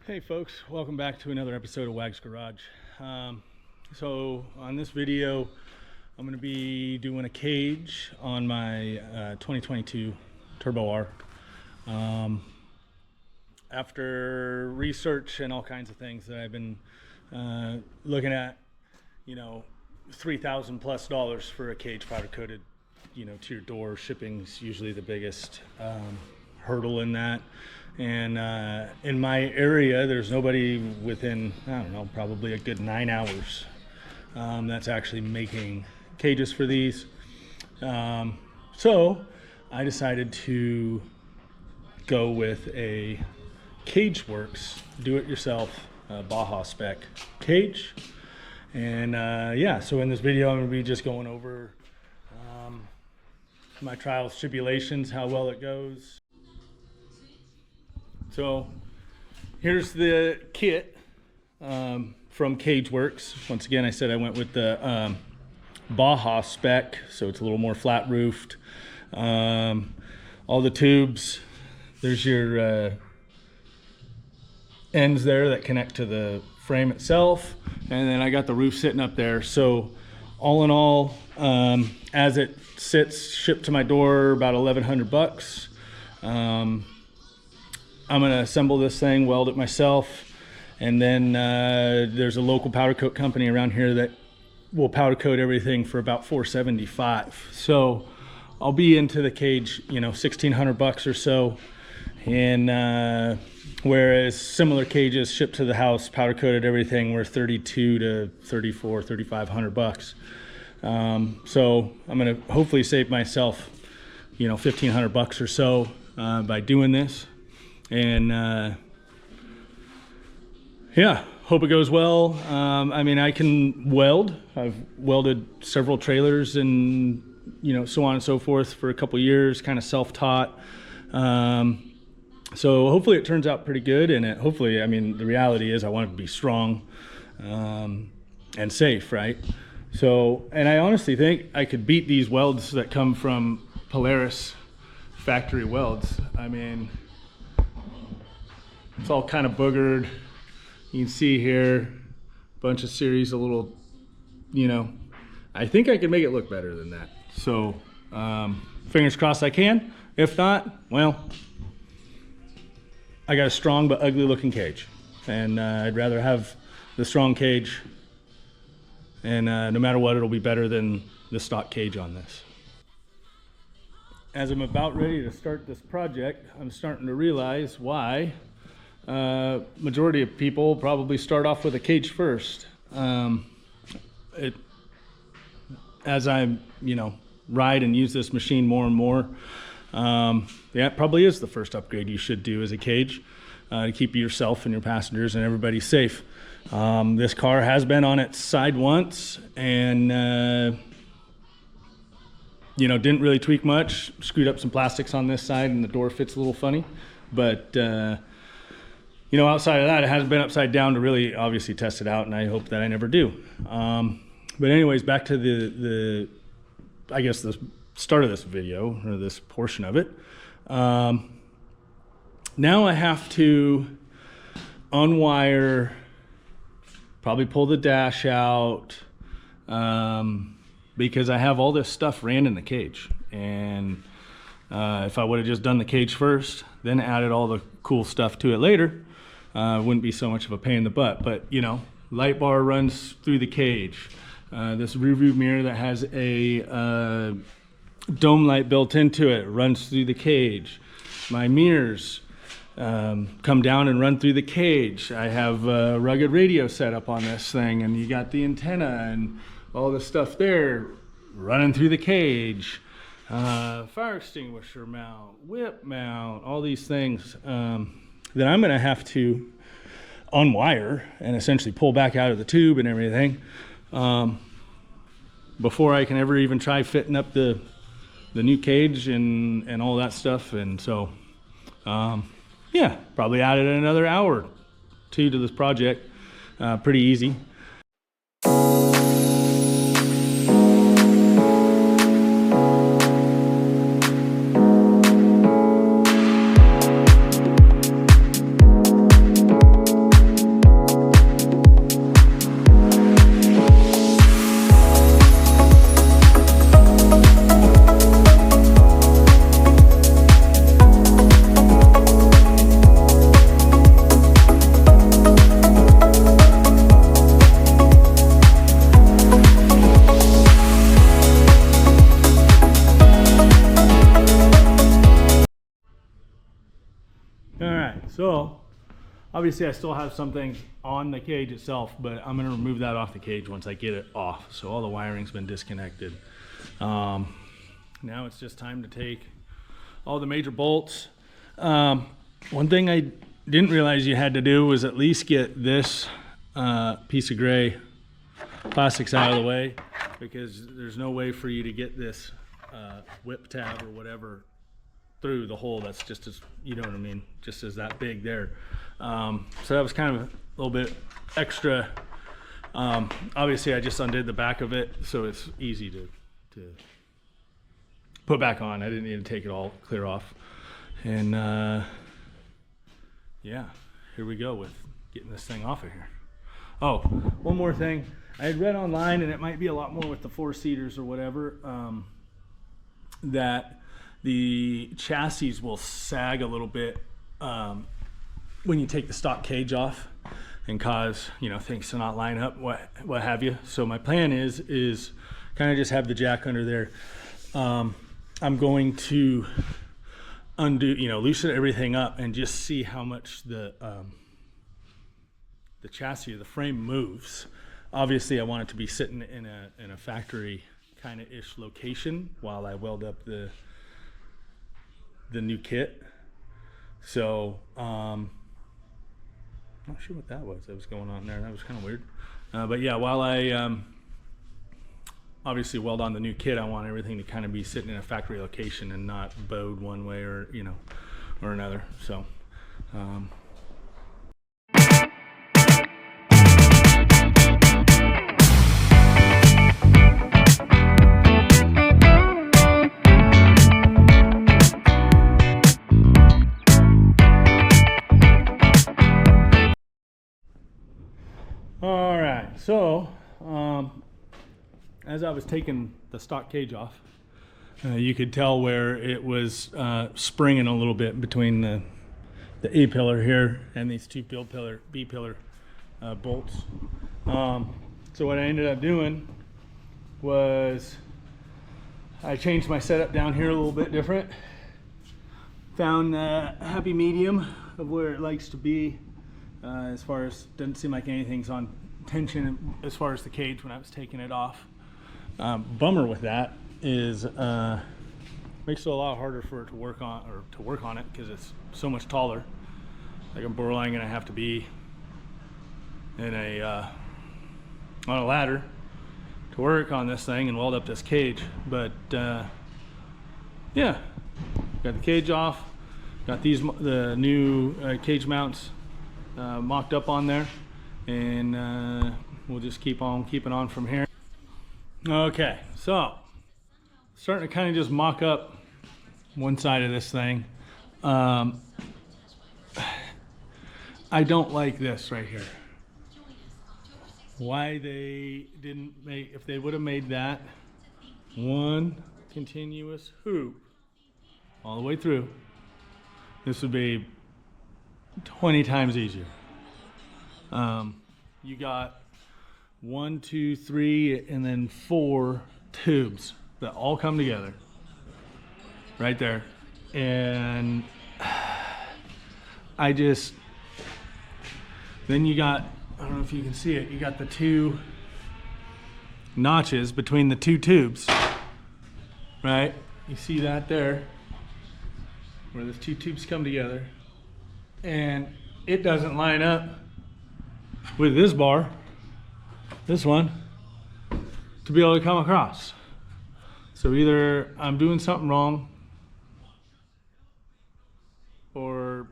Hey folks, welcome back to another episode of Wag's Garage. So on this video, I'm going to be doing a cage on my 2022 Turbo R. After research and all kinds of things that I've been looking at, $3,000+ for a cage powder coated, to your door. Shipping's usually the biggest hurdle in that. And in my area, there's nobody within, I don't know, probably a good 9 hours that's actually making cages for these. So I decided to go with a CageWorks do-it-yourself Baja Spec cage. And yeah, so in this video, I'm going to be just going over my trials, tribulations, how well it goes. So here's the kit from CageWorks. Once again, I said I went with the Baja Spec, so it's a little more flat roofed. All the tubes, there's your ends there that connect to the frame itself, and then I got the roof sitting up there. So all in all, as it sits, shipped to my door, about $1,100. I'm going to assemble this thing, weld it myself, and then there's a local powder coat company around here that will powder coat everything for about $475. So I'll be into the cage, $1,600 or so. And whereas similar cages shipped to the house, powder coated everything, were $3,200 to $3,500. So I'm going to hopefully save myself, $1,500 or so by doing this. And yeah, hope it goes well. I mean, I can weld. I've welded several trailers and so on and so forth for a couple years, kind of self-taught. So hopefully it turns out pretty good. And hopefully, I mean, the reality is I want it to be strong and safe, right? So, and I honestly think I could beat these welds that come from Polaris factory welds. I mean, it's all kind of boogered. You can see here, a bunch of series, a little, I think I can make it look better than that. So, fingers crossed I can. If not, well, I got a strong but ugly looking cage. And I'd rather have the strong cage. And no matter what, it'll be better than the stock cage on this. As I'm about ready to start this project, I'm starting to realize why majority of people probably start off with a cage first. As I ride and use this machine more and more, yeah, it probably is the first upgrade you should do as a cage to keep yourself and your passengers and everybody safe. This car has been on its side once and didn't really tweak much. Screwed up some plastics on this side and the door fits a little funny, but outside of that, it hasn't been upside down to really obviously test it out, and I hope that I never do. But anyways, back to the I guess the start of this video, or this portion of it. Now I have to unwire, probably pull the dash out, because I have all this stuff ran in the cage. And if I would have just done the cage first, then added all the cool stuff to it later, wouldn't be so much of a pain in the butt. But light bar runs through the cage. This rear view mirror that has a dome light built into it runs through the cage. My mirrors come down and run through the cage. I have a rugged radio set up on this thing, and you got the antenna and all the stuff there running through the cage. Fire extinguisher mount, whip mount, all these things that I'm going to have to unwire and essentially pull back out of the tube and everything before I can ever even try fitting up the new cage and all that stuff. And so yeah, probably added another hour or two to this project. Pretty easy. All right, so obviously I still have something on the cage itself, but I'm gonna remove that off the cage once I get it off. So all the wiring's been disconnected. Now it's just time to take all the major bolts. One thing I didn't realize you had to do was at least get this piece of gray plastics out of the way, because there's no way for you to get this whip tab or whatever through the hole that's just as, you know what I mean, just as that big there. So that was kind of a little bit extra. Obviously I just undid the back of it, so it's easy to put back on. I didn't need to take it all clear off. And yeah, here we go with getting this thing off of here. Oh, one more thing. I had read online, and it might be a lot more with the 4-seaters or whatever, that the chassis will sag a little bit when you take the stock cage off, and cause, you know, things to not line up, what have you. So my plan is kind of just have the jack under there. I'm going to undo, you know, loosen everything up and just see how much the chassis or the frame moves. Obviously I want it to be sitting in a factory kind of ish location while I weld up the new kit. So I'm not sure what that was going on there. That was kind of weird. But yeah, while I obviously weld on the new kit, I want everything to kind of be sitting in a factory location and not bowed one way or, you know, or another. So all right, so as I was taking the stock cage off, you could tell where it was springing a little bit between the A pillar here and these two B pillar bolts. So what I ended up doing was I changed my setup down here a little bit different. Found a happy medium of where it likes to be, as far as, doesn't seem like anything's on tension as far as the cage when I was taking it off. Bummer with that is makes it a lot harder for it to work on it, because it's so much taller. Like I'm borderline gonna have to be in on a ladder to work on this thing and weld up this cage. But yeah, got the cage off, got the new cage mounts mocked up on there, and we'll just keep on keeping on from here. Okay, so starting to kind of just mock up one side of this thing. I don't like this right here. Why they didn't make, if they would have made that one continuous hoop all the way through, this would be 20 times easier. You got 1, 2, 3, and then 4 tubes that all come together right there. And then you got, I don't know if you can see it, you got the 2 notches between the 2 tubes, right? You see that there, where the 2 tubes come together, and it doesn't line up with this bar, this one, to be able to come across. So either I'm doing something wrong, or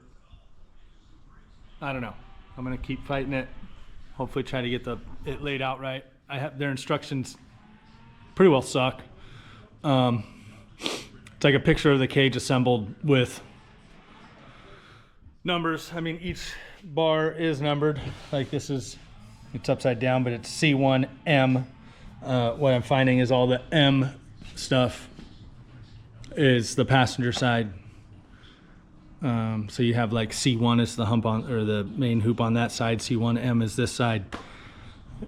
I don't know. I'm gonna keep fighting it. Hopefully try to get it laid out right. I have their instructions pretty well suck. It's like a picture of the cage assembled with numbers. I mean, each bar is numbered. Like this is, it's upside down, but it's C1M. What I'm finding is all the M stuff is the passenger side. So you have like C1 is the hump on, or the main hoop on that side. C1M is this side.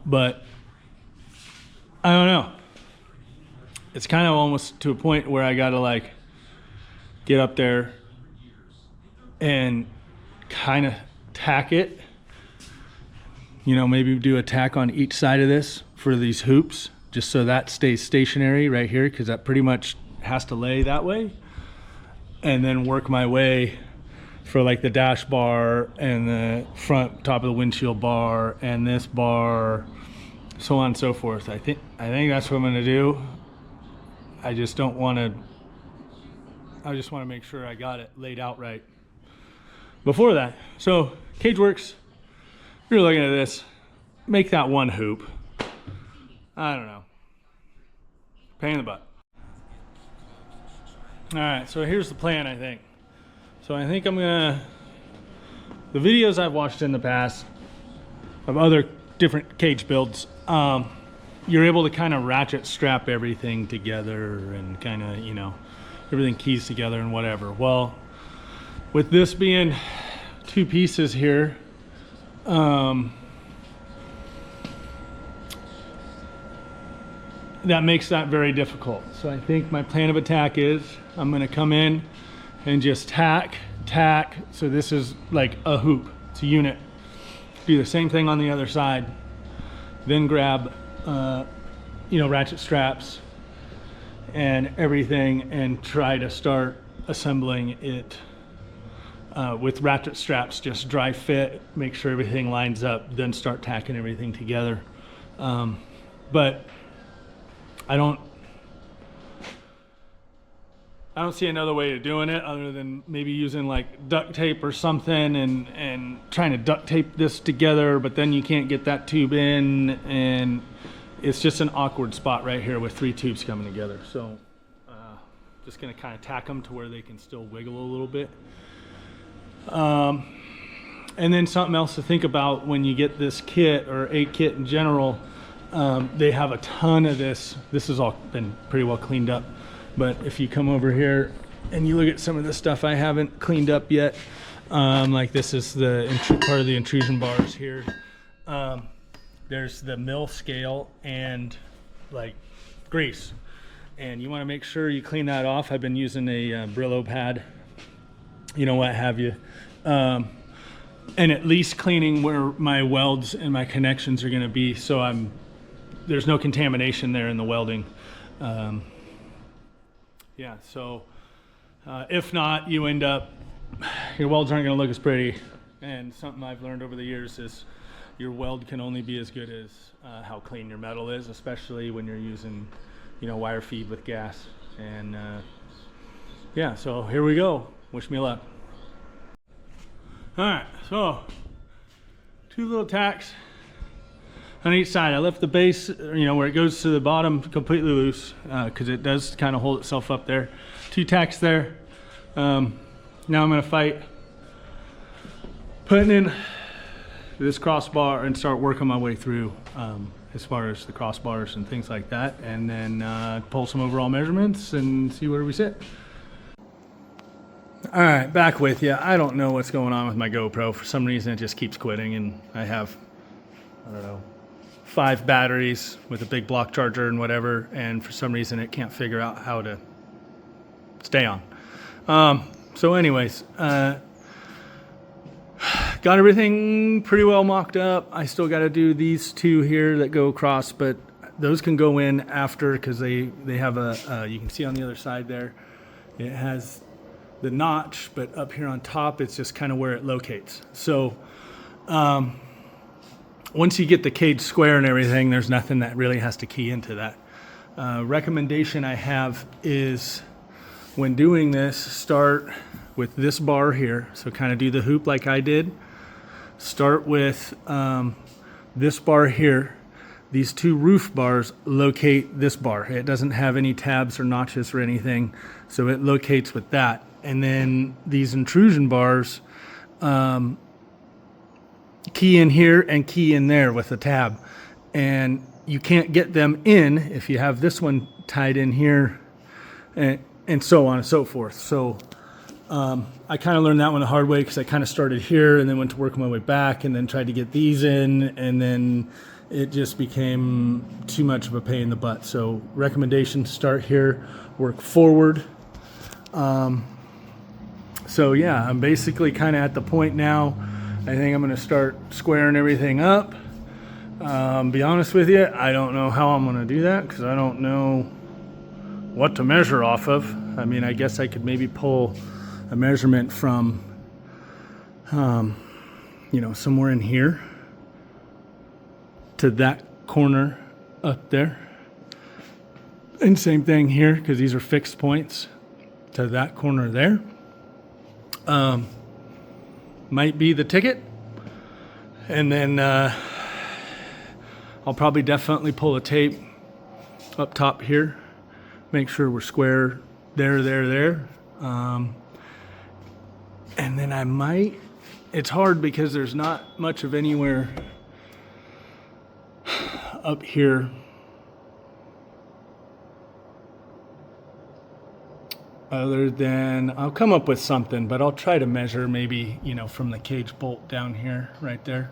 But I don't know. It's kind of almost to a point where I gotta like get up there and kind of tack it, you know, maybe do a tack on each side of this for these hoops, just so that stays stationary right here, because that pretty much has to lay that way. And then work my way for like the dash bar and the front top of the windshield bar and this bar, so on and so forth. I think that's what I'm gonna do. I just want to make sure I got it laid out right before that. So cage works. You're looking at this, make that one hoop. I don't know, pain in the butt. All right, so here's the plan, I think. So I think I'm gonna, the videos I've watched in the past of other different cage builds, you're able to kind of ratchet strap everything together and kind of, you know, everything keys together and whatever. Well, with this being two pieces here, that makes that very difficult. So I think my plan of attack is I'm gonna come in and just tack. So this is like a hoop, it's a unit. Do the same thing on the other side. Then grab, you know, ratchet straps and everything and try to start assembling it with ratchet straps. Just dry fit, make sure everything lines up, then start tacking everything together. But I don't see another way of doing it other than maybe using like duct tape or something and trying to duct tape this together, but then you can't get that tube in, and it's just an awkward spot right here with three tubes coming together. So just gonna kind of tack them to where they can still wiggle a little bit. And then something else to think about when you get this kit, or a kit in general, they have a ton of this. This has all been pretty well cleaned up. But if you come over here and you look at some of the stuff I haven't cleaned up yet, like this is the part of the intrusion bars here. There's the mill scale and like grease. And you want to make sure you clean that off. I've been using a Brillo pad, you know, what have you. And at least cleaning where my welds and my connections are going to be, so there's no contamination there in the welding. Yeah, so if not, you end up, your welds aren't going to look as pretty. And something I've learned over the years is your weld can only be as good as how clean your metal is, especially when you're using, you know, wire feed with gas. And yeah, so here we go. Wish me luck. All right, so 2 little tacks on each side. I left the base, you know, where it goes to the bottom completely loose, because it does kind of hold itself up there. 2 tacks there. Now I'm gonna fight putting in this crossbar and start working my way through as far as the crossbars and things like that, and then pull some overall measurements and see where we sit. All right, back with you. I don't know what's going on with my GoPro. For some reason it just keeps quitting, and I have, I don't know, 5 batteries with a big block charger and whatever, and for some reason it can't figure out how to stay on. So anyways, got everything pretty well mocked up. I still got to do these 2 here that go across, but those can go in after, because they have a you can see on the other side there, it has the notch, but up here on top it's just kind of where it locates. So once you get the cage square and everything, there's nothing that really has to key into that. Recommendation I have is, when doing this, start with this bar here. So kind of do the hoop like I did. Start with this bar here. These 2 roof bars locate this bar. It doesn't have any tabs or notches or anything, so it locates with that. And then these intrusion bars, key in here and key in there with a tab. And you can't get them in if you have this one tied in here, and so on and so forth. So I kind of learned that one the hard way, because I kind of started here and then went to work my way back and then tried to get these in, and then it just became too much of a pain in the butt. So recommendation, start here, work forward. So yeah, I'm basically kind of at the point now. I think I'm gonna start squaring everything up. Be honest with you, I don't know how I'm gonna do that because I don't know what to measure off of. I mean, I guess I could maybe pull a measurement from, you know, somewhere in here to that corner up there. And same thing here, because these are fixed points, to that corner there. Might be the ticket. And then I'll probably definitely pull a tape up top here, make sure we're square there. And then I might, it's hard because there's not much of anywhere up here other than, I'll come up with something, but I'll try to measure maybe, you know, from the cage bolt down here, right there,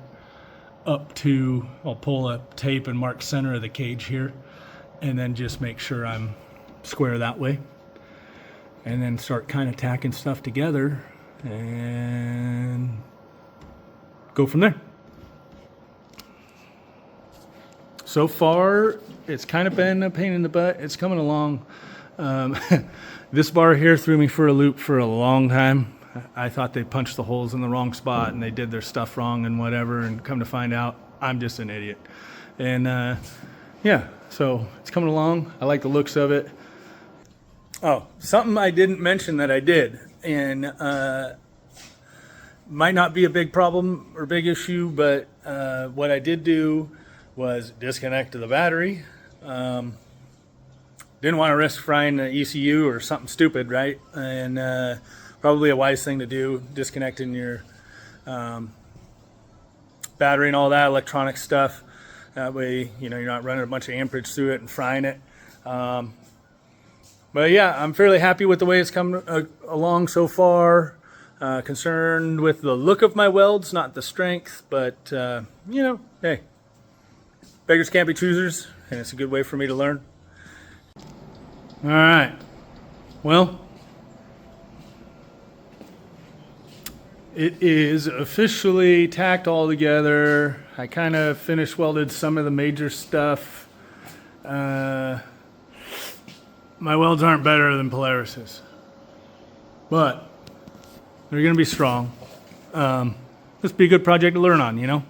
up to, I'll pull a tape and mark center of the cage here, and then just make sure I'm square that way. And then start kind of tacking stuff together and go from there. So far, it's kind of been a pain in the butt. It's coming along. This bar here threw me for a loop for a long time. I thought they punched the holes in the wrong spot and they did their stuff wrong and whatever, and come to find out, I'm just an idiot. And yeah, so it's coming along. I like the looks of it. Oh, something I didn't mention that I did, and might not be a big problem or big issue, but what I did do was disconnect the battery. Didn't want to risk frying the ECU or something stupid, right? And probably a wise thing to do, disconnecting your battery and all that electronic stuff. That way, you know, you're not running a bunch of amperage through it and frying it. But yeah, I'm fairly happy with the way it's come along so far. Concerned with the look of my welds, not the strength, but you know, hey, beggars can't be choosers, and it's a good way for me to learn. All right, well, it is officially tacked all together. I kind of finish welded some of the major stuff. My welds aren't better than Polaris's, but they're gonna be strong. This will be a good project to learn on, you know.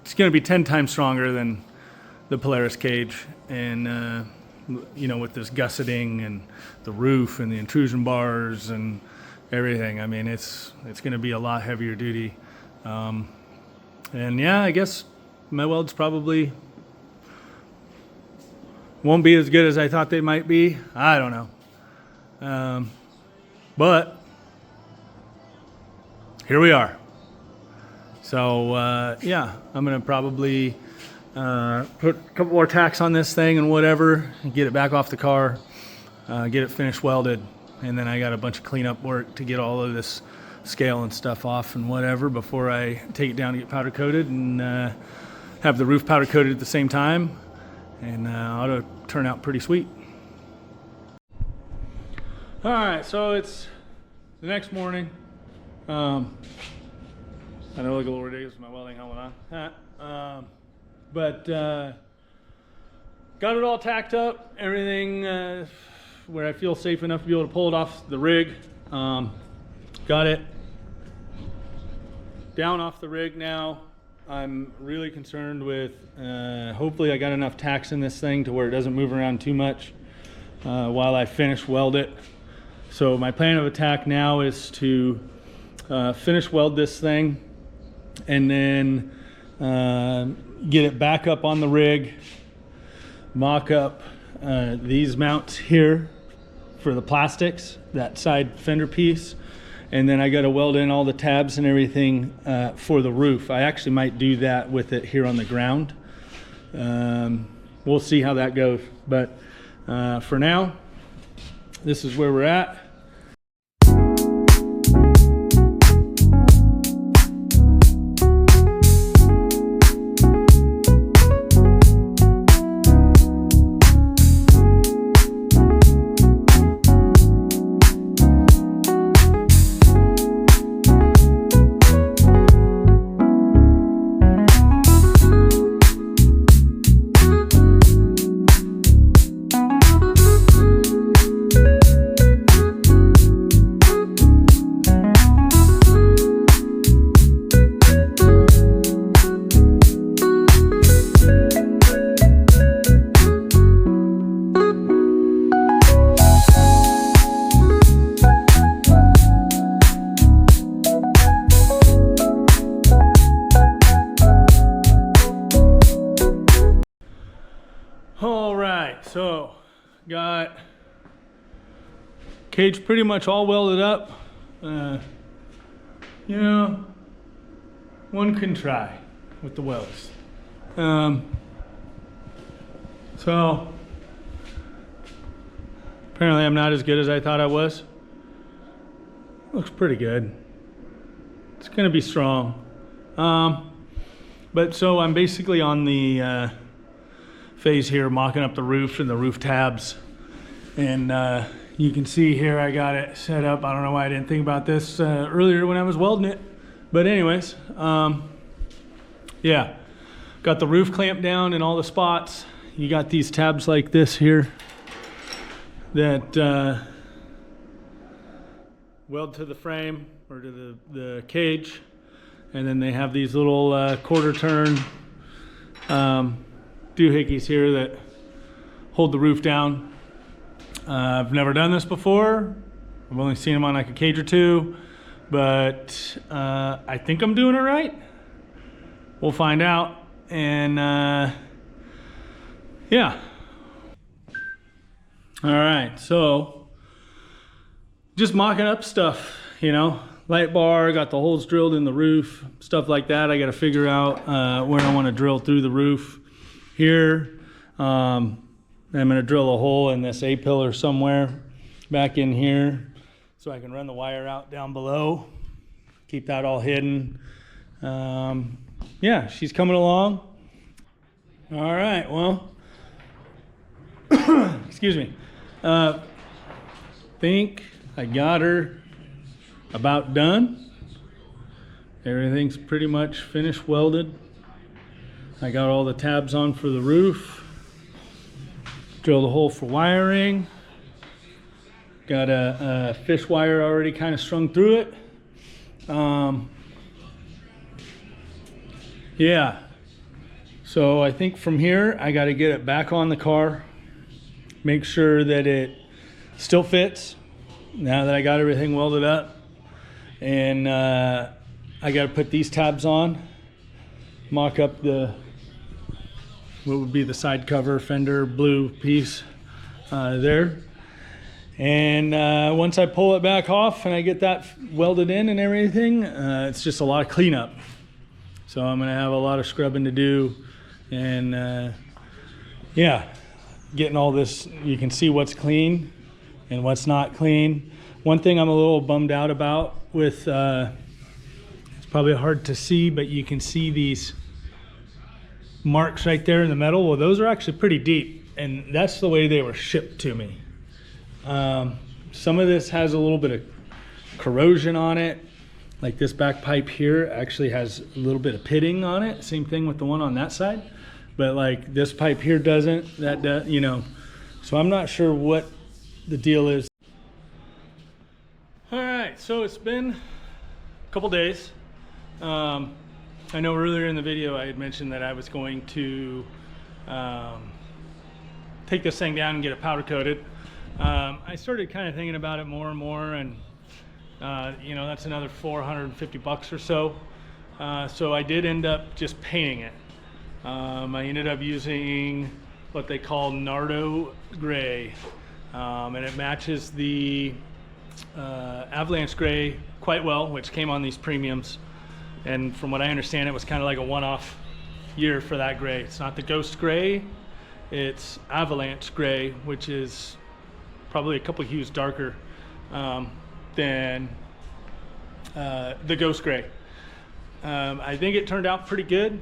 It's gonna be 10 times stronger than the Polaris cage, and you know, with this gusseting and the roof and the intrusion bars and everything. I mean, it's gonna be a lot heavier duty. And yeah, I guess my welds probably won't be as good as I thought they might be. I don't know. But here we are. So yeah, I'm gonna probably put a couple more tacks on this thing and whatever, and get it back off the car, get it finished welded, and then I got a bunch of cleanup work to get all of this scale and stuff off and whatever before I take it down to get powder coated, and have the roof powder coated at the same time, and ought to turn out pretty sweet. All right, so it's the next morning. I know I look a little ridiculous with my welding helmet on. But got it all tacked up, everything where I feel safe enough to be able to pull it off the rig. Got it down off the rig now. I'm really concerned with, hopefully I got enough tacks in this thing to where it doesn't move around too much while I finish weld it. So my plan of attack now is to finish weld this thing and then get it back up on the rig, mock up these mounts here for the plastics, that side fender piece, and then I got to weld in all the tabs and everything for the roof. I actually might do that with it here on the ground. We'll see how that goes, but for now, this is where we're at. So got cage pretty much all welded up. You know, one can try with the welds. So apparently I'm not as good as I thought I was. Looks pretty good. It's gonna be strong. But so I'm basically on the phase here, mocking up the roof and the roof tabs. And you can see here I got it set up. I don't know why I didn't think about this earlier when I was welding it. But anyways, yeah, got the roof clamped down in all the spots. You got these tabs like this here that weld to the frame or to the cage. And then they have these little quarter turn doohickeys here that hold the roof down. I've never done this before. I've only seen them on like a cage or two, but I think I'm doing it right. We'll find out. And yeah. All right, so just mocking up stuff, you know, light bar, got the holes drilled in the roof, stuff like that. I got to figure out where I want to drill through the roof. Here, I'm going to drill a hole in this A-pillar somewhere back in here so I can run the wire out down below, keep that all hidden. Yeah, she's coming along. All right, well, excuse me. Think I got her about done. Everything's pretty much finished welded. I got all the tabs on for the roof. Drilled a hole for wiring. Got a fish wire already kind of strung through it. Yeah. So I think from here I got to get it back on the car. Make sure that it still fits now that I got everything welded up. And I got to put these tabs on, mock up the what would be the side cover fender blue piece there. And once I pull it back off and I get that welded in and everything, it's just a lot of cleanup. So I'm gonna have a lot of scrubbing to do. And yeah, getting all this, you can see what's clean and what's not clean. One thing I'm a little bummed out about with, it's probably hard to see, but you can see these marks right there in the metal. Well, those are actually pretty deep, and that's the way they were shipped to me. Some of this has a little bit of corrosion on it. Like this back pipe here actually has a little bit of pitting on it. Same thing with the one on that side. But like this pipe here doesn't, that does, you know. So I'm not sure what the deal is. All right, so it's been a couple days. I know earlier in the video I had mentioned that I was going to take this thing down and get it powder coated. I started kind of thinking about it more and more, and you know, that's another $450 or so. So I did end up just painting it. I ended up using what they call Nardo Gray, and it matches the Avalanche Gray quite well, which came on these premiums. And from what I understand, it was kind of like a one-off year for that gray. It's not the Ghost Gray, it's Avalanche Gray, which is probably a couple hues darker than the Ghost Gray. I think it turned out pretty good,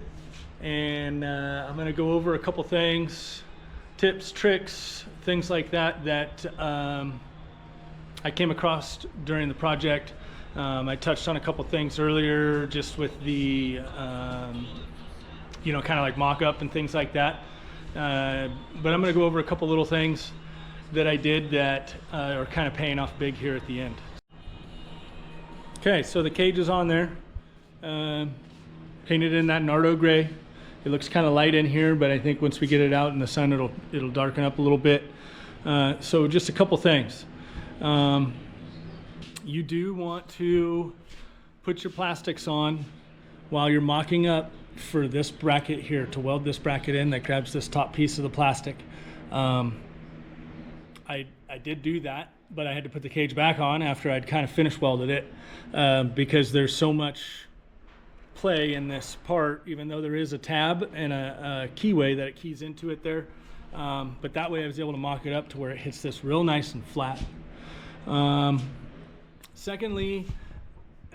and I'm going to go over a couple things, tips, tricks, things like that that I came across during the project. I touched on a couple things earlier just with the you know, kind of like mock-up and things like that, but I'm going to go over a couple little things that I did that are kind of paying off big here at the end. Okay, so the cage is on there, painted in that Nardo Gray. It looks kind of light in here, but I think once we get it out in the sun, it'll darken up a little bit. So just a couple things. You do want to put your plastics on while you're mocking up for this bracket here, to weld this bracket in that grabs this top piece of the plastic. I did do that, but I had to put the cage back on after I'd kind of finish welded it, because there's so much play in this part, even though there is a tab and a keyway that it keys into it there. But that way I was able to mock it up to where it hits this real nice and flat. Secondly,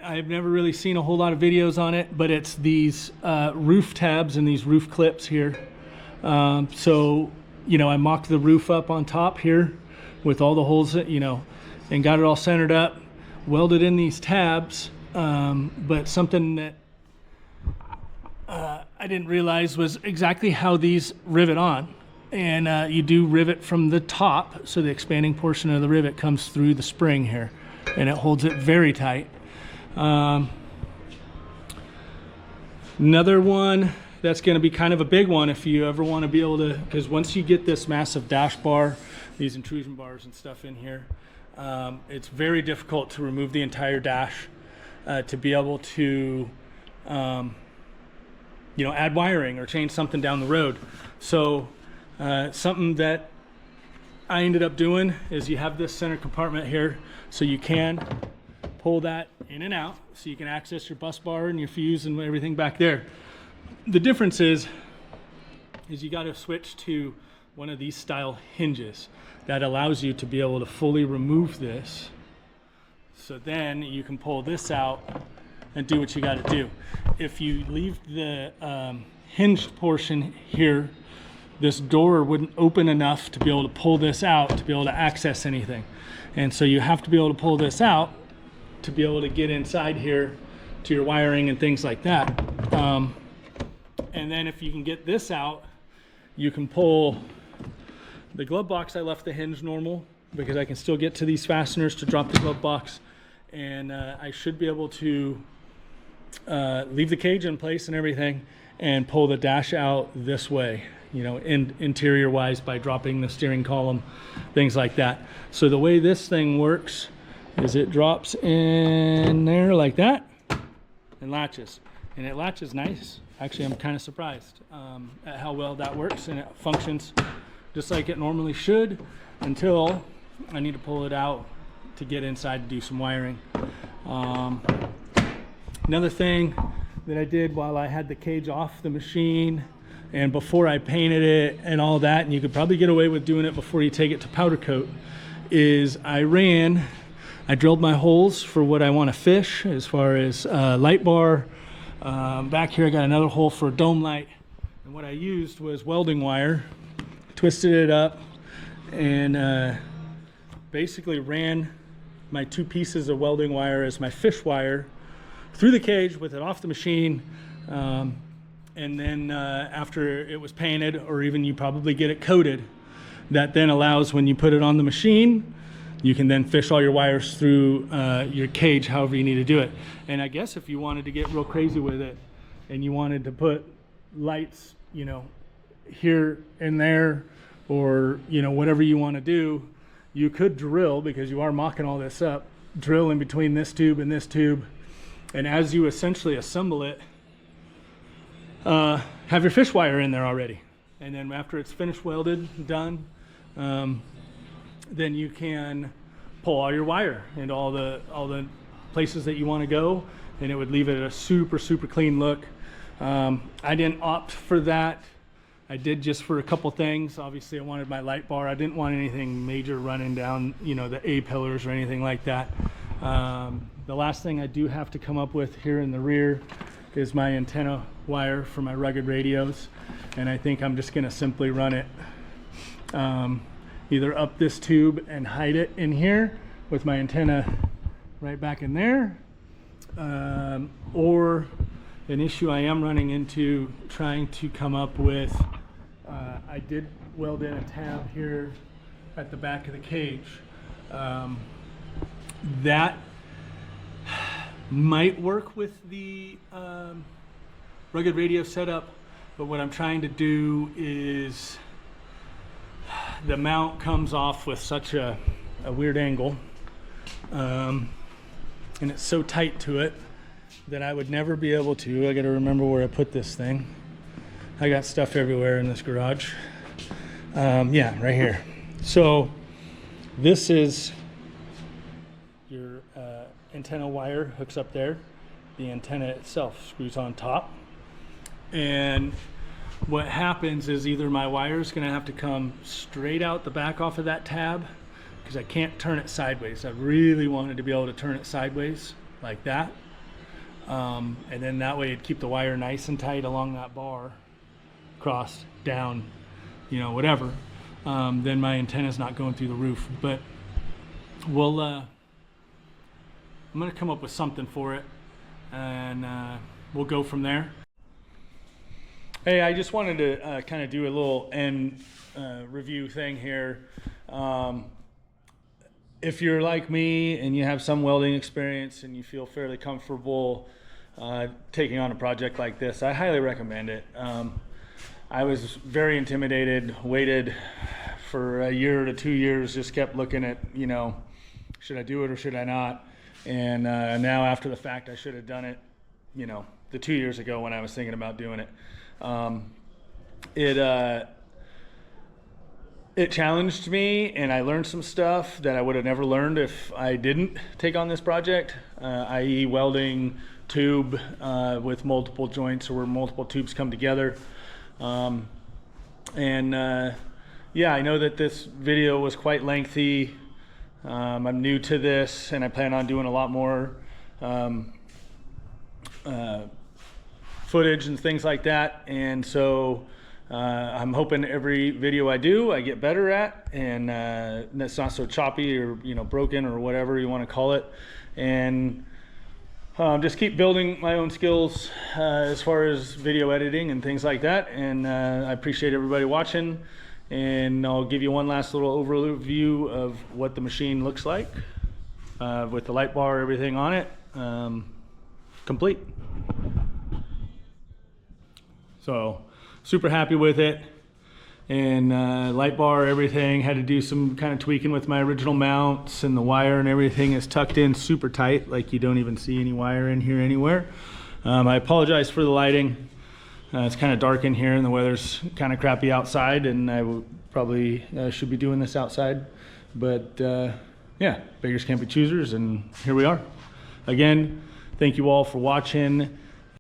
I've never really seen a whole lot of videos on it, but it's these roof tabs and these roof clips here. So, you know, I mocked the roof up on top here with all the holes, you know, and got it all centered up, welded in these tabs. But something that I didn't realize was exactly how these rivet on. And you do rivet from the top, so the expanding portion of the rivet comes through the spring here, and it holds it very tight. Another one that's going to be kind of a big one if you ever want to be able to, because once you get this massive dash bar, these intrusion bars and stuff in here, it's very difficult to remove the entire dash, to be able to you know, add wiring or change something down the road. So something that I ended up doing is you have this center compartment here, so you can pull that in and out, so you can access your bus bar and your fuse and everything back there. The difference is you got to switch to one of these style hinges that allows you to be able to fully remove this, so then you can pull this out and do what you got to do. If you leave the hinged portion here, this door wouldn't open enough to be able to pull this out to be able to access anything. And so you have to be able to pull this out to be able to get inside here to your wiring and things like that. And then if you can get this out, you can pull the glove box. I left the hinge normal because I can still get to these fasteners to drop the glove box. And I should be able to leave the cage in place and everything and pull the dash out this way, you know, interior wise, by dropping the steering column, things like that. So the way this thing works is it drops in there like that and latches, and it latches nice. Actually, I'm kind of surprised at how well that works, and it functions just like it normally should until I need to pull it out to get inside to do some wiring. Another thing that I did while I had the cage off the machine and before I painted it and all that, and you could probably get away with doing it before you take it to powder coat, is I drilled my holes for what I want to fish as far as light bar. Back here I got another hole for a dome light, and what I used was welding wire, twisted it up, and basically ran my 2 pieces of welding wire as my fish wire through the cage with it off the machine. And then after it was painted, or even you probably get it coated, that then allows, when you put it on the machine, you can then fish all your wires through your cage however you need to do it. And I guess if you wanted to get real crazy with it and you wanted to put lights, you know, here and there, or, you know, whatever you want to do, you could drill, because you are mocking all this up, drill in between this tube and this tube, and as you essentially assemble it, have your fish wire in there already. And then after it's finished welded, done, then you can pull all your wire and all the places that you want to go, and it would leave it a super clean look. I didn't opt for that. I did just for a couple things. Obviously I wanted my light bar. I didn't want anything major running down, you know, the A pillars or anything like that. The last thing I do have to come up with here in the rear is my antenna wire for my rugged radios, and I think I'm just going to simply run it either up this tube and hide it in here with my antenna right back in there, or an issue I am running into trying to come up with, I did weld in a tab here at the back of the cage. That might work with the rugged radio setup, but what I'm trying to do is the mount comes off with such a weird angle, and it's so tight to it that I would never be able to. I got to remember where I put this thing. I got stuff everywhere in this garage. Yeah, right here. So This is your antenna wire, hooks up there. The antenna itself screws on top. And what happens is either my wire is going to have to come straight out the back off of that tab, because I can't turn it sideways. I really wanted to be able to turn it sideways like that. And then that way it'd keep the wire nice and tight along that bar, across, down, you know, whatever. Then my antenna's not going through the roof. But we'll, I'm gonna come up with something for it, and we'll go from there. Hey, I just wanted to kind of do a little end review thing here. If you're like me and you have some welding experience and you feel fairly comfortable taking on a project like this, I highly recommend it. I was very intimidated, waited for a year to 2 years, just kept looking at, you know, should I do it or should I not? And now after the fact, I should have done it, you know, the 2 years ago when I was thinking about doing it. It challenged me, and I learned some stuff that I would have never learned if I didn't take on this project, i.e. welding tube with multiple joints or where multiple tubes come together. Yeah, I know that this video was quite lengthy. I'm new to this, and I plan on doing a lot more footage and things like that, and so I'm hoping every video I do I get better at, and it's not so choppy or, you know, broken or whatever you want to call it, and just keep building my own skills as far as video editing and things like that. And I appreciate everybody watching, and I'll give you one last little overview of what the machine looks like with the light bar, everything on it, complete. So super happy with it, and light bar, everything. Had to do some kind of tweaking with my original mounts, and the wire and everything is tucked in super tight, like you don't even see any wire in here anywhere. I apologize for the lighting. It's kind of dark in here and the weather's kind of crappy outside, and I probably should be doing this outside, but yeah, beggars can't be choosers, and here we are. Again, thank you all for watching.